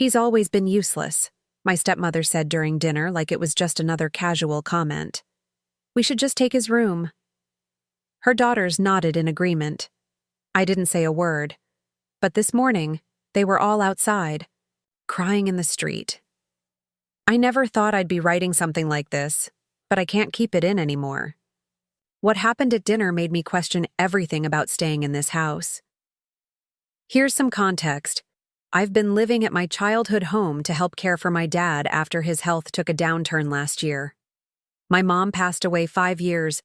He's always been useless, my stepmother said during dinner like it was just another casual comment. We should just take his room. Her daughters nodded in agreement. I didn't say a word, but this morning, they were all outside, crying in the street. I never thought I'd be writing something like this, but I can't keep it in anymore. What happened at dinner made me question everything about staying in this house. Here's some context. I've been living at my childhood home to help care for my dad after his health took a downturn last year. My mom passed away 5 years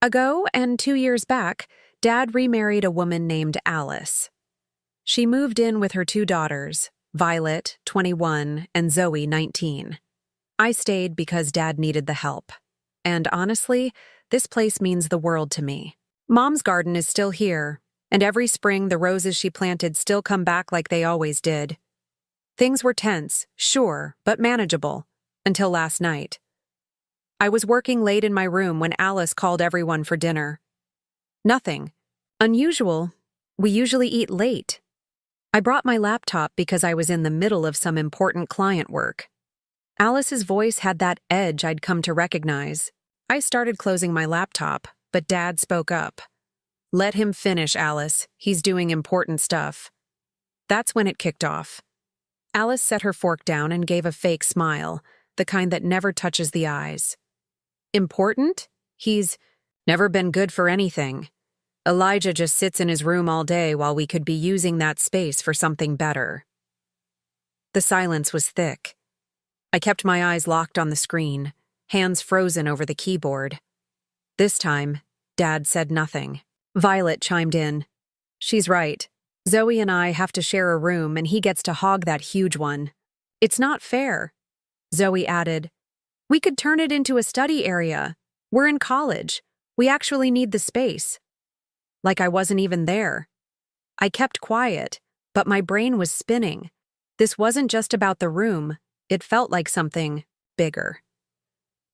ago, and 2 years back, Dad remarried a woman named Alice. She moved in with her 2 daughters, Violet, 21, and Zoe, 19. I stayed because Dad needed the help. And honestly, this place means the world to me. Mom's garden is still here, and every spring the roses she planted still come back like they always did. Things were tense, sure, but manageable, until last night. I was working late in my room when Alice called everyone for dinner. Nothing unusual. We usually eat late. I brought my laptop because I was in the middle of some important client work. Alice's voice had that edge I'd come to recognize. I started closing my laptop, but Dad spoke up. Let him finish, Alice. He's doing important stuff. That's when it kicked off. Alice set her fork down and gave a fake smile, the kind that never touches the eyes. Important? He's never been good for anything. Elijah just sits in his room all day while we could be using that space for something better. The silence was thick. I kept my eyes locked on the screen, hands frozen over the keyboard. This time, Dad said nothing. Violet chimed in. She's right. Zoe and I have to share a room and he gets to hog that huge one. It's not fair. Zoe added, we could turn it into a study area. We're in college. We actually need the space. Like I wasn't even there. I kept quiet, but my brain was spinning. This wasn't just about the room. It felt like something bigger.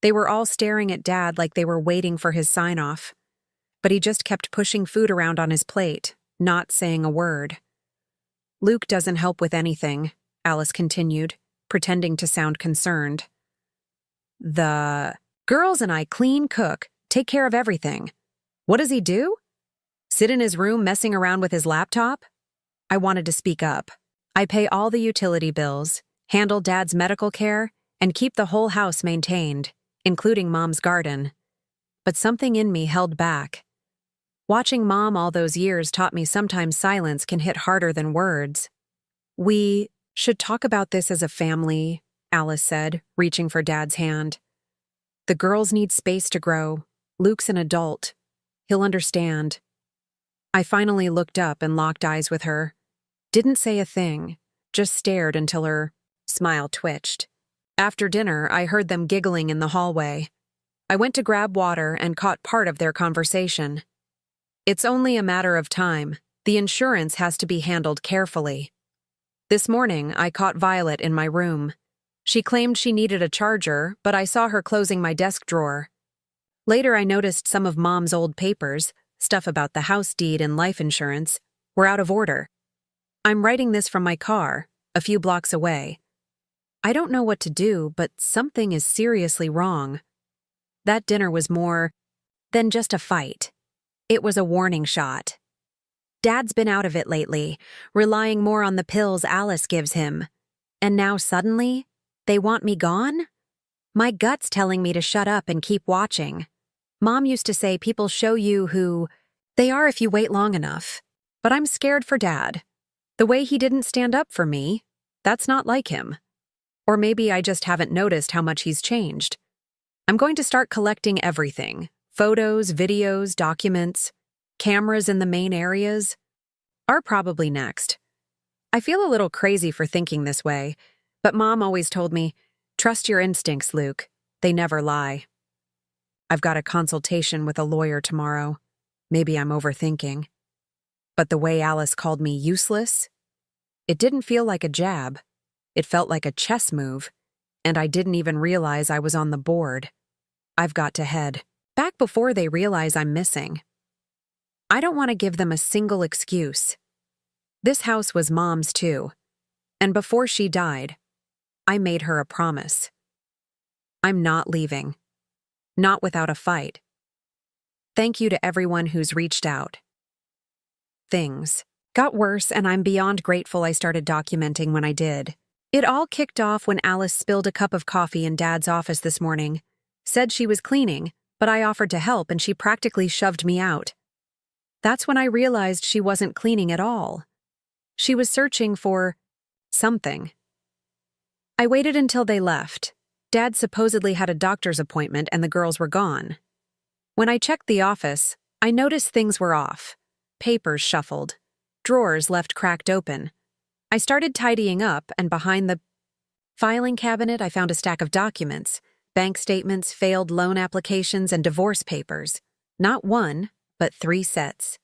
They were all staring at Dad like they were waiting for his sign-off. But he just kept pushing food around on his plate, not saying a word. Luke doesn't help with anything, Alice continued, pretending to sound concerned. The girls and I clean, cook, take care of everything. What does he do? Sit in his room messing around with his laptop? I wanted to speak up. I pay all the utility bills, handle Dad's medical care, and keep the whole house maintained, including Mom's garden. But something in me held back. Watching Mom all those years taught me sometimes silence can hit harder than words. We should talk about this as a family, Alice said, reaching for Dad's hand. The girls need space to grow. Luke's an adult. He'll understand. I finally looked up and locked eyes with her. Didn't say a thing, just stared until her smile twitched. After dinner, I heard them giggling in the hallway. I went to grab water and caught part of their conversation. It's only a matter of time. The insurance has to be handled carefully. This morning, I caught Violet in my room. She claimed she needed a charger, but I saw her closing my desk drawer. Later, I noticed some of Mom's old papers, stuff about the house deed and life insurance, were out of order. I'm writing this from my car, a few blocks away. I don't know what to do, but something is seriously wrong. That dinner was more than just a fight. It was a warning shot. Dad's been out of it lately, relying more on the pills Alice gives him. And now suddenly, they want me gone? My gut's telling me to shut up and keep watching. Mom used to say people show you who they are if you wait long enough. But I'm scared for Dad. The way he didn't stand up for me, that's not like him. Or maybe I just haven't noticed how much he's changed. I'm going to start collecting everything. Photos, videos, documents, cameras in the main areas are probably next. I feel a little crazy for thinking this way, but Mom always told me, trust your instincts, Luke. They never lie. I've got a consultation with a lawyer tomorrow. Maybe I'm overthinking. But the way Alice called me useless, it didn't feel like a jab. It felt like a chess move, and I didn't even realize I was on the board. I've got to head back before they realize I'm missing. I don't want to give them a single excuse. This house was Mom's too. And before she died, I made her a promise. I'm not leaving. Not without a fight. Thank you to everyone who's reached out. Things got worse, and I'm beyond grateful I started documenting when I did. It all kicked off when Alice spilled a cup of coffee in Dad's office this morning. Said she was cleaning, but I offered to help and she practically shoved me out. That's when I realized she wasn't cleaning at all. She was searching for something. I waited until they left. Dad supposedly had a doctor's appointment and the girls were gone. When I checked the office, I noticed things were off. Papers shuffled. Drawers left cracked open. I started tidying up, and behind the filing cabinet I found a stack of documents, bank statements, failed loan applications, and divorce papers. Not one, but 3 sets.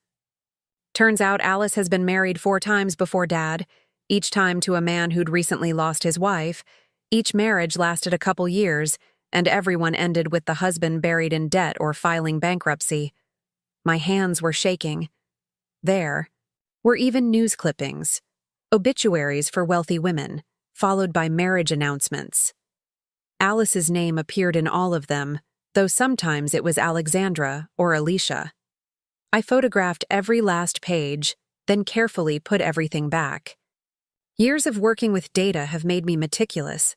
Turns out Alice has been married 4 times before Dad, each time to a man who'd recently lost his wife. Each marriage lasted a couple years, and everyone ended with the husband buried in debt or filing bankruptcy. My hands were shaking. There were even news clippings, obituaries for wealthy women, followed by marriage announcements. Alice's name appeared in all of them, though sometimes it was Alexandra or Alicia. I photographed every last page, then carefully put everything back. Years of working with data have made me meticulous.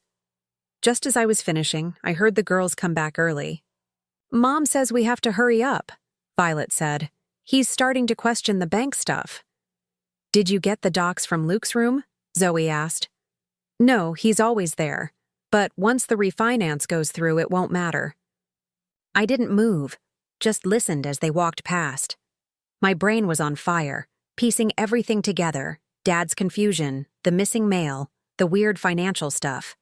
Just as I was finishing, I heard the girls come back early. "Mom says we have to hurry up," Violet said. "He's starting to question the bank stuff." "Did you get the docs from Luke's room?" Zoe asked. "No, he's always there. But once the refinance goes through, it won't matter." I didn't move, just listened as they walked past. My brain was on fire, piecing everything together: Dad's confusion, the missing mail, the weird financial stuff.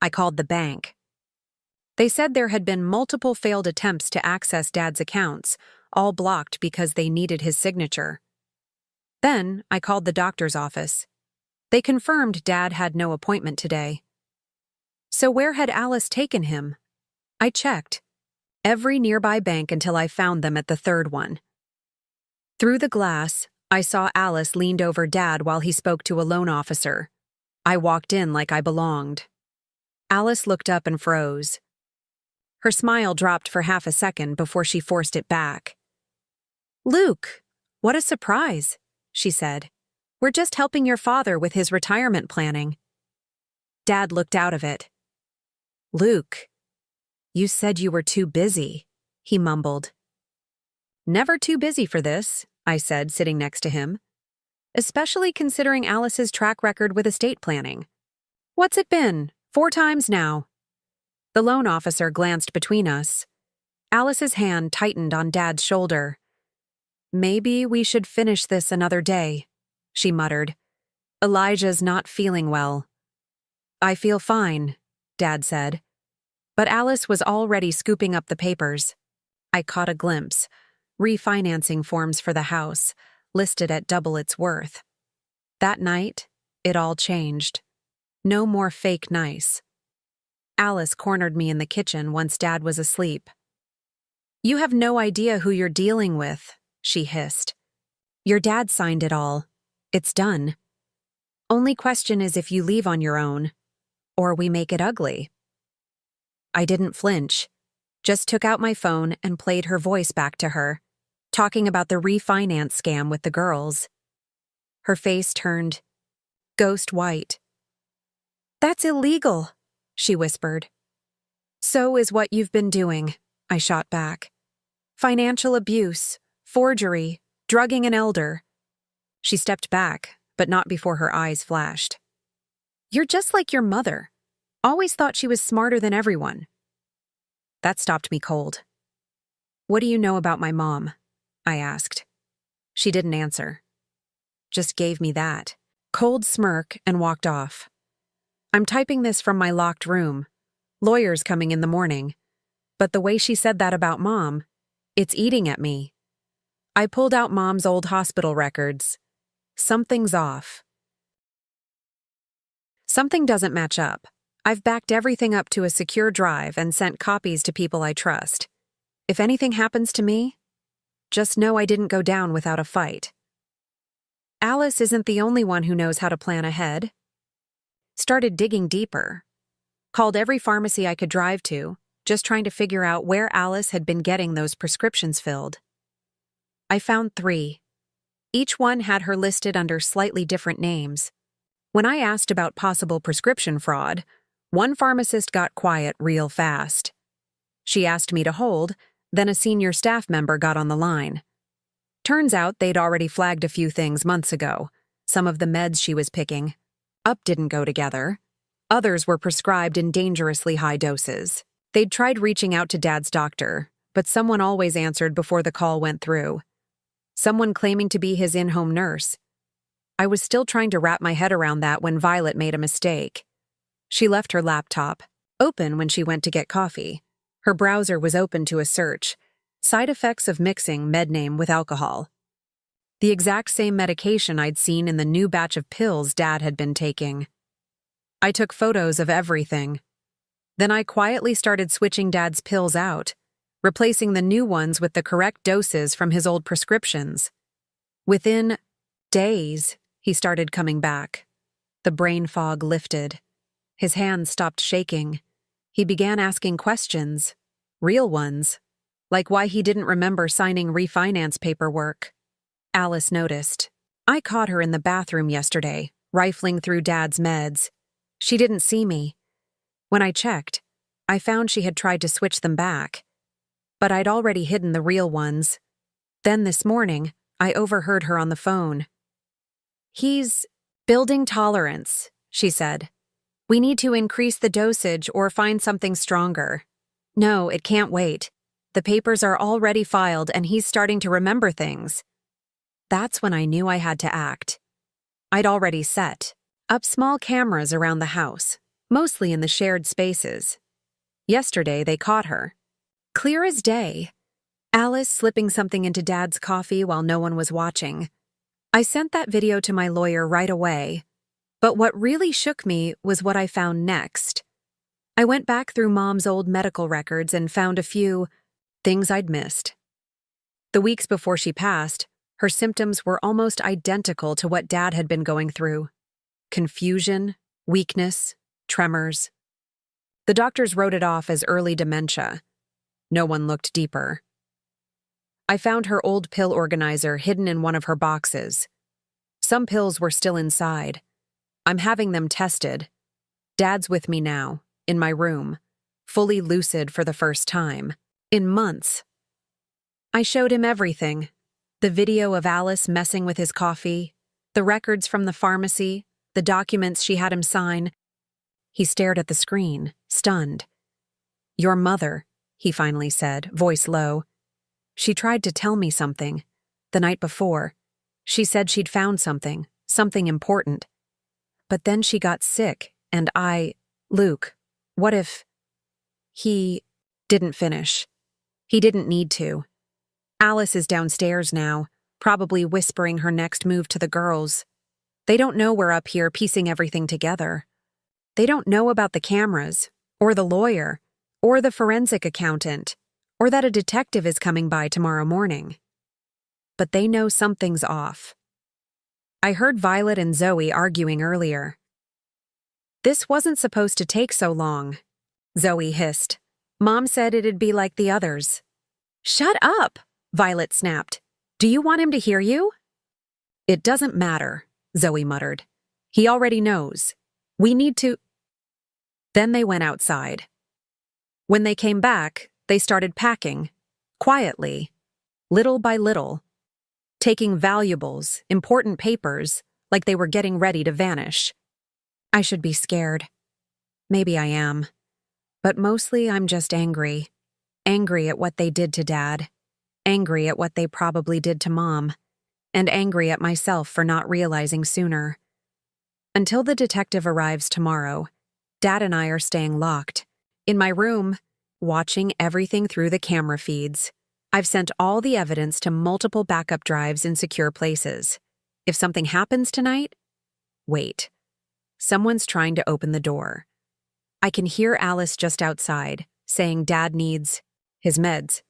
I called the bank. They said there had been multiple failed attempts to access Dad's accounts, all blocked because they needed his signature. Then I called the doctor's office. They confirmed Dad had no appointment today. So where had Alice taken him? I checked every nearby bank until I found them at the 3rd one. Through the glass, I saw Alice leaned over Dad while he spoke to a loan officer. I walked in like I belonged. Alice looked up and froze. Her smile dropped for half a second before she forced it back. "Luke, what a surprise," she said. "We're just helping your father with his retirement planning." Dad looked out of it. "Luke, you said you were too busy," he mumbled. "Never too busy for this," I said, sitting next to him. "Especially considering Alice's track record with estate planning. What's it been? 4 times now." The loan officer glanced between us. Alice's hand tightened on Dad's shoulder. "Maybe we should finish this another day," she muttered. "Elijah's not feeling well." "I feel fine," Dad said. But Alice was already scooping up the papers. I caught a glimpse. Refinancing forms for the house, listed at double its worth. That night, it all changed. No more fake nice. Alice cornered me in the kitchen once Dad was asleep. "You have no idea who you're dealing with," she hissed. "Your dad signed it all. It's done. Only question is if you leave on your own, or we make it ugly." I didn't flinch, just took out my phone and played her voice back to her, talking about the refinance scam with the girls. Her face turned ghost white. "That's illegal," she whispered. "So is what you've been doing," I shot back. "Financial abuse, forgery, drugging an elder." She stepped back, but not before her eyes flashed. "You're just like your mother. Always thought she was smarter than everyone." That stopped me cold. "What do you know about my mom?" I asked. She didn't answer. Just gave me that cold smirk and walked off. I'm typing this from my locked room. Lawyers coming in the morning. But the way she said that about Mom, it's eating at me. I pulled out Mom's old hospital records. Something's off. Something doesn't match up. I've backed everything up to a secure drive and sent copies to people I trust. If anything happens to me, just know I didn't go down without a fight. Alice isn't the only one who knows how to plan ahead. Started digging deeper. Called every pharmacy I could drive to, just trying to figure out where Alice had been getting those prescriptions filled. I found 3. Each one had her listed under slightly different names. When I asked about possible prescription fraud, one pharmacist got quiet real fast. She asked me to hold, then a senior staff member got on the line. Turns out they'd already flagged a few things months ago. Some of the meds she was picking up didn't go together. Others were prescribed in dangerously high doses. They'd tried reaching out to Dad's doctor, but someone always answered before the call went through. Someone claiming to be his in-home nurse. I was still trying to wrap my head around that when Violet made a mistake. She left her laptop open when she went to get coffee. Her browser was open to a search. Side effects of mixing Medname with alcohol. The exact same medication I'd seen in the new batch of pills Dad had been taking. I took photos of everything. Then I quietly started switching Dad's pills out, replacing the new ones with the correct doses from his old prescriptions. Within days, he started coming back. The brain fog lifted. His hands stopped shaking. He began asking questions, real ones, like why he didn't remember signing refinance paperwork. Alice noticed. I caught her in the bathroom yesterday, rifling through Dad's meds. She didn't see me. When I checked, I found she had tried to switch them back, but I'd already hidden the real ones. Then this morning, I overheard her on the phone. "He's building tolerance," she said. "We need to increase the dosage or find something stronger. No, it can't wait. The papers are already filed and he's starting to remember things." That's when I knew I had to act. I'd already set up small cameras around the house, mostly in the shared spaces. Yesterday, they caught her. Clear as day. Alice slipping something into Dad's coffee while no one was watching. I sent that video to my lawyer right away. But what really shook me was what I found next. I went back through Mom's old medical records and found a few things I'd missed. The weeks before she passed, her symptoms were almost identical to what Dad had been going through. Confusion, weakness, tremors. The doctors wrote it off as early dementia. No one looked deeper. I found her old pill organizer hidden in one of her boxes. Some pills were still inside. I'm having them tested. Dad's with me now, in my room, fully lucid for the first time, in months. I showed him everything. The video of Alice messing with his coffee, the records from the pharmacy, the documents she had him sign. He stared at the screen, stunned. "Your mother," he finally said, voice low. "She tried to tell me something. The night before, she said she'd found something important. But then she got sick, and Luke, what if..." He didn't finish. He didn't need to. Alice is downstairs now, probably whispering her next move to the girls. They don't know we're up here piecing everything together. They don't know about the cameras, or the lawyer, or the forensic accountant, or that a detective is coming by tomorrow morning. But they know something's off. I heard Violet and Zoe arguing earlier. "This wasn't supposed to take so long," Zoe hissed. "Mom said it'd be like the others." "Shut up," Violet snapped. "Do you want him to hear you?" "It doesn't matter," Zoe muttered. "He already knows. We need to..." Then they went outside. When they came back, they started packing, quietly, little by little, taking valuables, important papers, like they were getting ready to vanish. I should be scared. Maybe I am. But mostly I'm just angry. Angry at what they did to Dad. Angry at what they probably did to Mom. And angry at myself for not realizing sooner. Until the detective arrives tomorrow, Dad and I are staying locked. In my room, watching everything through the camera feeds. I've sent all the evidence to multiple backup drives in secure places. If something happens tonight, wait. Someone's trying to open the door. I can hear Alice just outside, saying Dad needs his meds.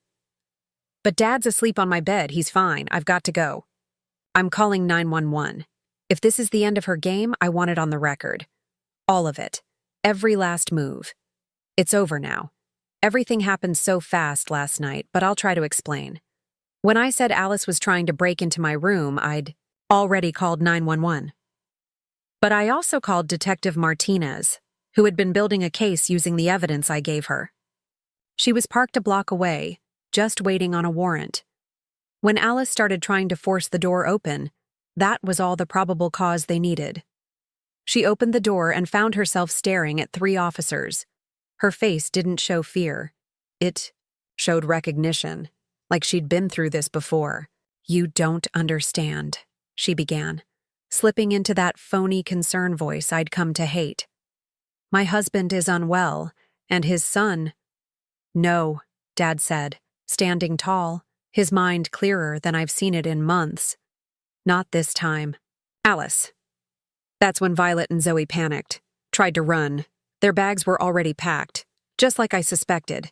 But Dad's asleep on my bed, he's fine, I've got to go. I'm calling 911. If this is the end of her game, I want it on the record. All of it. Every last move. It's over now. Everything happened so fast last night, but I'll try to explain. When I said Alice was trying to break into my room, I'd already called 911. But I also called Detective Martinez, who had been building a case using the evidence I gave her. She was parked a block away, just waiting on a warrant. When Alice started trying to force the door open, that was all the probable cause they needed. She opened the door and found herself staring at 3 officers. Her face didn't show fear. It showed recognition, like she'd been through this before. "You don't understand," she began, slipping into that phony concern voice I'd come to hate. "My husband is unwell, and his son—" "No," Dad said, standing tall, his mind clearer than I've seen it in months. "Not this time. Alice." That's when Violet and Zoe panicked, tried to run. Their bags were already packed, just like I suspected.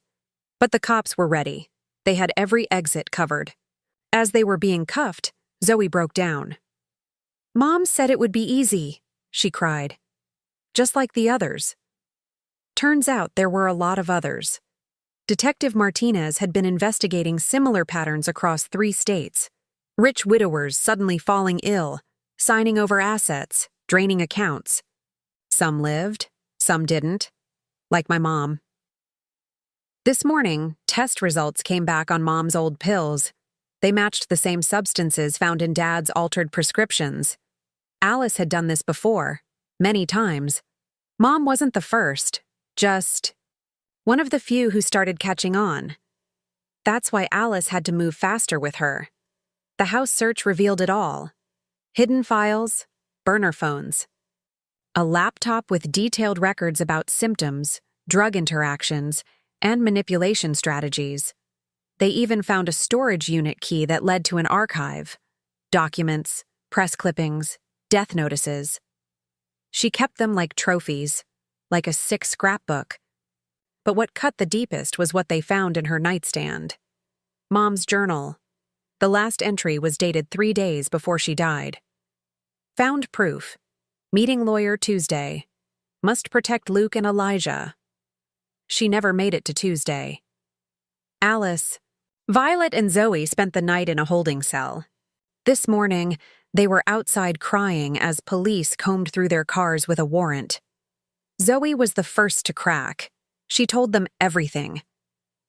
But the cops were ready. They had every exit covered. As they were being cuffed, Zoe broke down. "Mom said it would be easy," she cried. Just like the others. Turns out there were a lot of others. Detective Martinez had been investigating similar patterns across 3 states. Rich widowers suddenly falling ill, signing over assets, draining accounts. Some lived, some didn't, like my mom. This morning, test results came back on Mom's old pills. They matched the same substances found in Dad's altered prescriptions. Alice had done this before, many times. Mom wasn't the first, just one of the few who started catching on. That's why Alice had to move faster with her. The house search revealed it all. Hidden files, burner phones. A laptop with detailed records about symptoms, drug interactions, and manipulation strategies. They even found a storage unit key that led to an archive. Documents, press clippings, death notices. She kept them like trophies, like a sick scrapbook. But what cut the deepest was what they found in her nightstand. Mom's journal. The last entry was dated 3 days before she died. Found proof. Meeting lawyer Tuesday. Must protect Luke and Elijah. She never made it to Tuesday. Alice. Violet and Zoe spent the night in a holding cell. This morning, they were outside crying as police combed through their cars with a warrant. Zoe was the first to crack. She told them everything.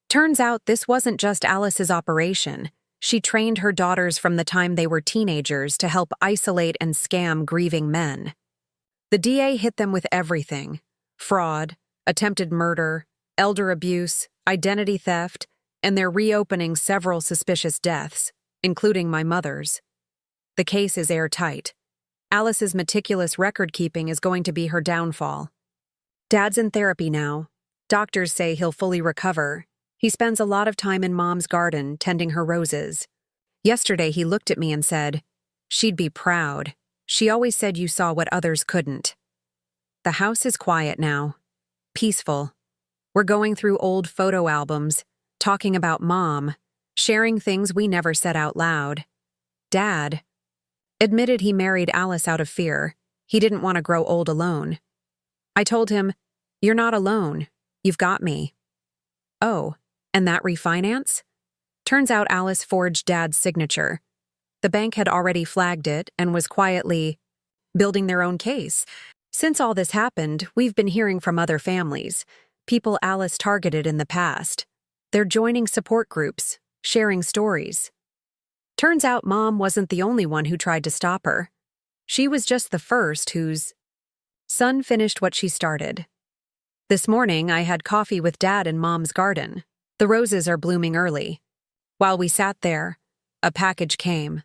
Turns out this wasn't just Alice's operation. She trained her daughters from the time they were teenagers to help isolate and scam grieving men. The DA hit them with everything: fraud, attempted murder, elder abuse, identity theft, and they're reopening several suspicious deaths, including my mother's. The case is airtight. Alice's meticulous record-keeping is going to be her downfall. Dad's in therapy now. Doctors say he'll fully recover. He spends a lot of time in Mom's garden tending her roses. Yesterday he looked at me and said, "She'd be proud. She always said you saw what others couldn't." The house is quiet now. Peaceful. We're going through old photo albums, talking about Mom, sharing things we never said out loud. Dad admitted he married Alice out of fear. He didn't want to grow old alone. I told him, "You're not alone. You've got me." Oh, and that refinance? Turns out Alice forged Dad's signature. The bank had already flagged it and was quietly building their own case. Since all this happened, we've been hearing from other families, people Alice targeted in the past. They're joining support groups, sharing stories. Turns out Mom wasn't the only one who tried to stop her. She was just the first whose son finished what she started. This morning, I had coffee with Dad in Mom's garden. The roses are blooming early. While we sat there, a package came.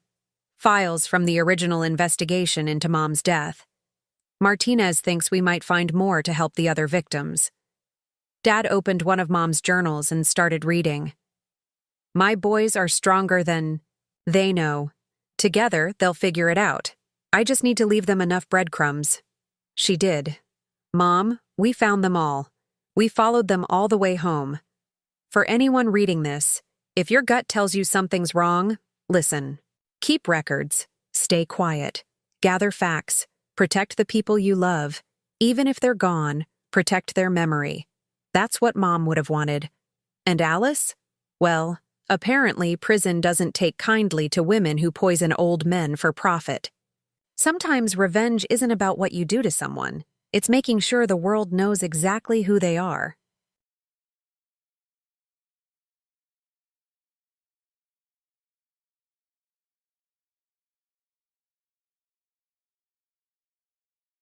Files from the original investigation into Mom's death. Martinez thinks we might find more to help the other victims. Dad opened one of Mom's journals and started reading. "My boys are stronger than they know. Together, they'll figure it out. I just need to leave them enough breadcrumbs." She did. "Mom, we found them all. We followed them all the way home. For anyone reading this, if your gut tells you something's wrong, listen. Keep records. Stay quiet. Gather facts. Protect the people you love. Even if they're gone, protect their memory. That's what Mom would have wanted. And Alice? Well, apparently prison doesn't take kindly to women who poison old men for profit. Sometimes revenge isn't about what you do to someone. It's making sure the world knows exactly who they are.